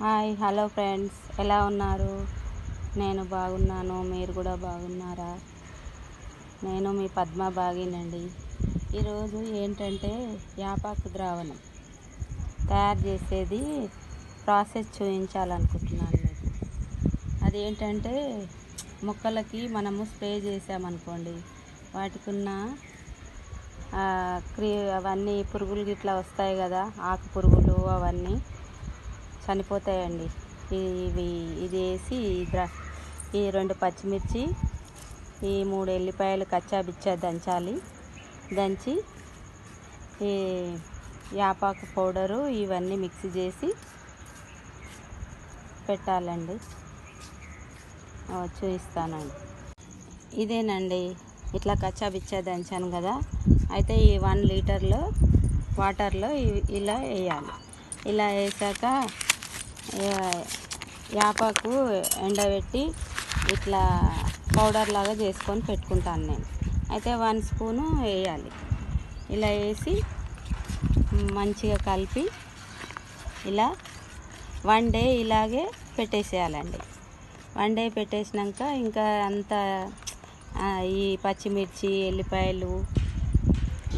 Hi hello friends, ఎలా ఉన్నారు? నేను బాగున్నాను. మీరు కూడా బాగున్నారా? నేను మీ పద్మ బాగినండి. ఈరోజు ఏంటంటే యాపాకు ద్రావణం తయారు చేసేది ప్రాసెస్ చూపించాలనుకుంటున్నాను మీకు. అదేంటంటే మొక్కలకి మనము స్ప్రే చేసామనుకోండి, వాటికి ఉన్న అవన్నీ పురుగులు గిట్లా వస్తాయి కదా, ఆకు పురుగులు అవన్నీ చనిపోతాయండి. ఇది వేసి ఈ 2 పచ్చిమిర్చి, ఈ 3 ఎల్లిపాయలు కచ్చా బిచ్చా దంచి ఈ యాపాకు పౌడరు ఇవన్నీ మిక్స్ చేసి పెట్టాలండి. చూపిస్తానండి. ఇదేనండి, ఇట్లా కచ్చా బిచ్చా దంచాను కదా. అయితే ఈ 1 లీటర్లో వాటర్లో ఇలా వేయాలి. ఇలా వేసాక యాపాకు ఎండబెట్టి ఇట్లా పౌడర్ లాగా చేసుకొని పెట్టుకుంటాను నేను. అయితే 1 స్పూను వేయాలి. ఇలా వేసి మంచిగా కలిపి ఇలా 1 డే ఇలాగే పెట్టేసేయాలండి. 1 డే పెట్టేసినాక ఇంకా అంతా ఈ పచ్చిమిర్చి, ఎల్లిపాయలు,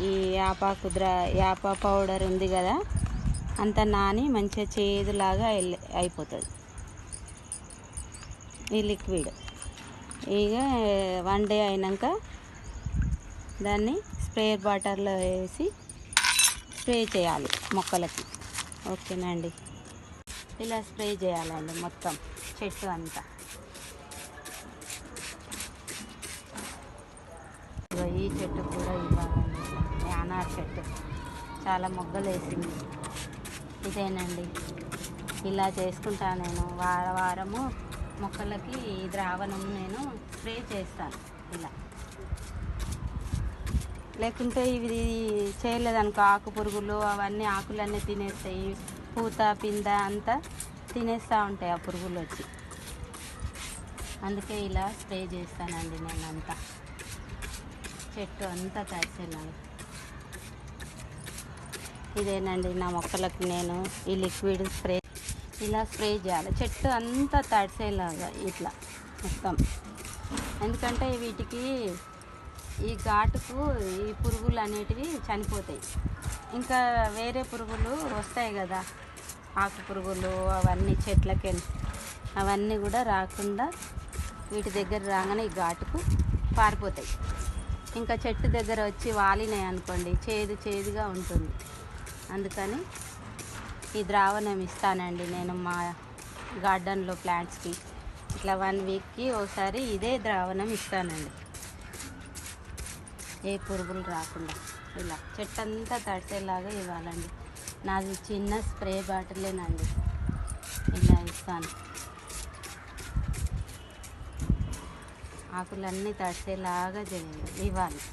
ఈ యాప పౌడర్ ఉంది కదా, అంత నాని మంచిగా చేదులాగా అయిపోతుంది ఈ లిక్విడ్. ఇక 1 డే అయినాక దాన్ని స్ప్రే బాటిల్లో వేసి స్ప్రే చేయాలి మొక్కలకి. ఓకేనండి, ఇలా స్ప్రే చేయాలండి మొత్తం చెట్టు అంతా. ఈ చెట్టు కూడా ఇవ్వాలండి. అనార్ చెట్టు చాలా మొగ్గలు వేసింది. ఇదేనండి, ఇలా చేసుకుంటా నేను. వారము మొక్కలకి ఈ ద్రావణం నేను స్ప్రే చేస్తాను ఇలా. లేకుంటే ఇవి చేయలేదనుకో, ఆకు పురుగులు అవన్నీ ఆకులన్నీ తినేస్తాయి, పూత పింద అంతా తినేస్తూ ఉంటాయి ఆ పురుగులు వచ్చి. అందుకే ఇలా స్ప్రే చేస్తానండి నేను అంతా, చెట్టు అంతా తడిసేలాగా. ఇదేనండి నా మొక్కలకు నేను ఈ లిక్విడ్ ఇలా స్ప్రే చేయాలి, చెట్టు అంతా తడిసేలాగా ఇట్లా మొత్తం. ఎందుకంటే వీటికి ఈ ఘాటుకు ఈ పురుగులు అనేటివి చనిపోతాయి. ఇంకా వేరే పురుగులు వస్తాయి కదా, ఆకు పురుగులు అవన్నీ చెట్లకి, అవన్నీ కూడా రాకుండా వీటి దగ్గర రాగానే ఈ ఘాటుకు పారిపోతాయి. ఇంకా చెట్టు దగ్గర వచ్చి వాలినాయి అనుకోండి, చేదుగా ఉంటుంది. అందుకని ఈ ద్రావణం ఇస్తానండి నేను మా గార్డెన్లో ప్లాంట్స్కి. ఇట్లా 1 వీక్కి ఒకసారి ఇదే ద్రావణం ఇస్తానండి, ఏ పురుగులు రాకుండా. ఇలా చెట్టు అంతా తడిసేలాగా ఇవ్వాలండి. నాది చిన్న స్ప్రే బాటిలేనండి, ఇలా ఇస్తాను. ఆకులన్నీ తడిసేలాగా ఇవ్వాలి.